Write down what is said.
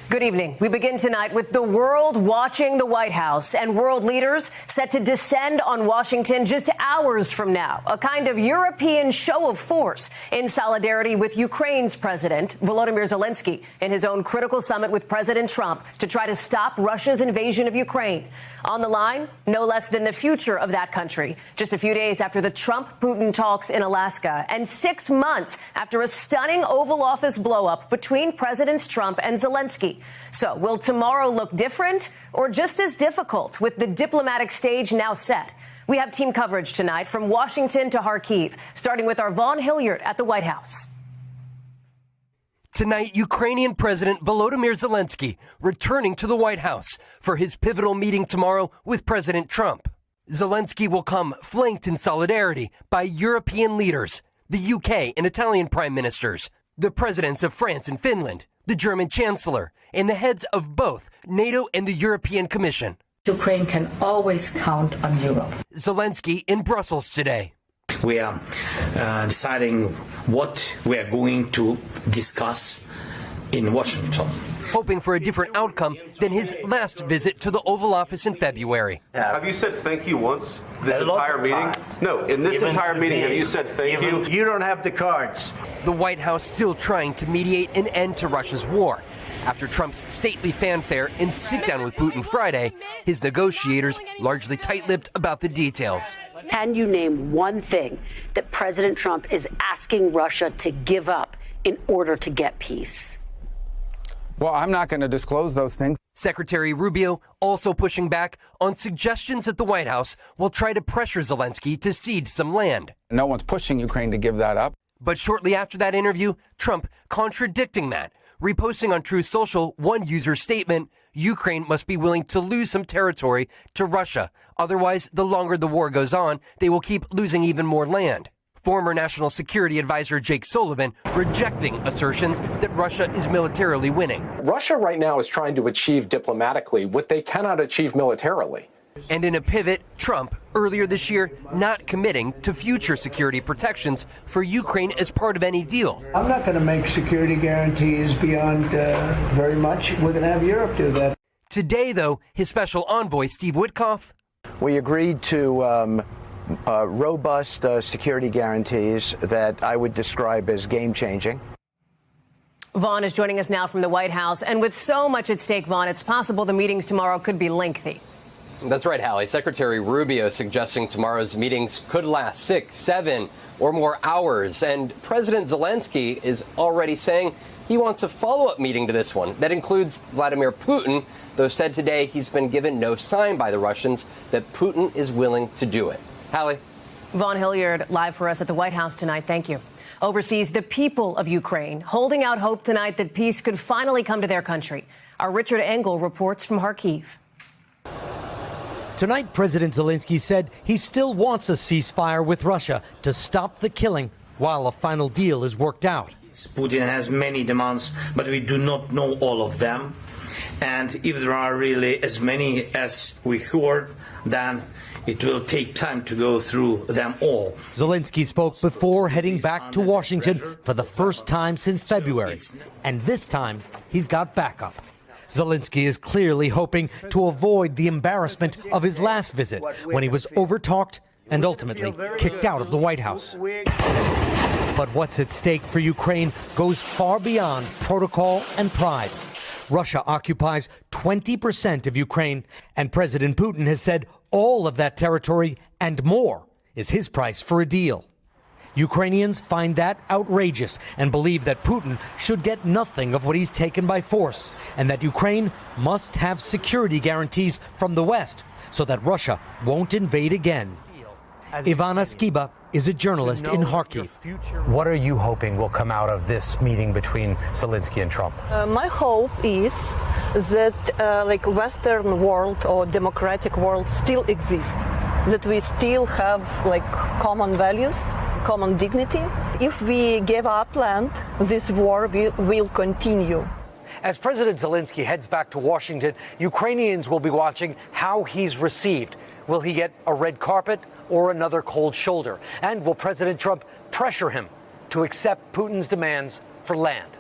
Good evening. We begin tonight with the world watching the White House and world leaders set to descend on Washington just hours from now. A kind of European show of force in solidarity with Ukraine's president, Volodymyr Zelensky, in his own critical summit with President Trump to try to stop Russia's invasion of Ukraine. On the line, no less than the future of that country, just a few days after the Trump-Putin talks in Alaska and 6 months after a stunning Oval Office blow-up between Presidents Trump and Zelensky. So will tomorrow look different or just as difficult with the diplomatic stage now set? We have team coverage tonight from Washington to Kharkiv, starting with our Vaughn Hilliard at the White House. Tonight, Ukrainian President Volodymyr Zelensky returning to the White House for his pivotal meeting tomorrow with President Trump. Zelensky will come flanked in solidarity by European leaders, the UK and Italian prime ministers, the presidents of France and Finland, the German chancellor, and the heads of both NATO and the European Commission. Ukraine can always count on Europe. Zelensky in Brussels today. We are deciding what we are going to discuss in Washington. Hoping for a different outcome than his last visit to the Oval Office in February. Have you said thank you once this entire meeting? No, in this entire meeting, have you said thank you? You don't have the cards. The White House still trying to mediate an end to Russia's war. After Trump's stately fanfare and sit-down with Putin Friday, his negotiators largely tight-lipped about the details. Can you name one thing that President Trump is asking Russia to give up in order to get peace? Well, I'm not going to disclose those things. Secretary Rubio also pushing back on suggestions that the White House will try to pressure Zelensky to cede some land. No one's pushing Ukraine to give that up. But shortly after that interview, Trump contradicting that, reposting on Truth Social one user's statement, Ukraine must be willing to lose some territory to Russia. Otherwise, the longer the war goes on, they will keep losing even more land. Former National Security Advisor Jake Sullivan rejecting assertions that Russia is militarily winning. Russia right now is trying to achieve diplomatically what they cannot achieve militarily. And in a pivot, Trump, earlier this year, not committing to future security protections for Ukraine as part of any deal. I'm not going to make security guarantees beyond very much. We're going to have Europe do that. Today, though, his special envoy, Steve Witkoff. We agreed to robust security guarantees that I would describe as game-changing. Vaughn is joining us now from the White House. And with so much at stake, Vaughn, it's possible the meetings tomorrow could be lengthy. That's right, Hallie. Secretary Rubio suggesting tomorrow's meetings could last 6, 7 or more hours. And President Zelensky is already saying he wants a follow-up meeting to this one that includes Vladimir Putin, though said today he's been given no sign by the Russians that Putin is willing to do it. Hallie. Vaughn Hilliard live for us at the White House tonight. Thank you. Overseas, the people of Ukraine holding out hope tonight that peace could finally come to their country. Our Richard Engel reports from Kharkiv. Tonight, President Zelensky said he still wants a ceasefire with Russia to stop the killing while a final deal is worked out. Putin has many demands, but we do not know all of them. And if there are really as many as we heard, then it will take time to go through them all. Zelensky spoke before heading back to Washington for the first time since February. And this time, he's got backup. Zelensky is clearly hoping to avoid the embarrassment of his last visit when he was overtalked and ultimately kicked out of the White House. But what's at stake for Ukraine goes far beyond protocol and pride. Russia occupies 20% of Ukraine, and President Putin has said all of that territory and more is his price for a deal. Ukrainians find that outrageous and believe that Putin should get nothing of what he's taken by force, and that Ukraine must have security guarantees from the West so that Russia won't invade again. Ivana Skiba is a journalist in Kharkiv. What are you hoping will come out of this meeting between Zelensky and Trump? My hope is that Western world or democratic world still exists, that we still have common values, common dignity. If we give up land, this war will continue. As President Zelensky heads back to Washington, Ukrainians will be watching how he's received. Will he get a red carpet or another cold shoulder? And will President Trump pressure him to accept Putin's demands for land?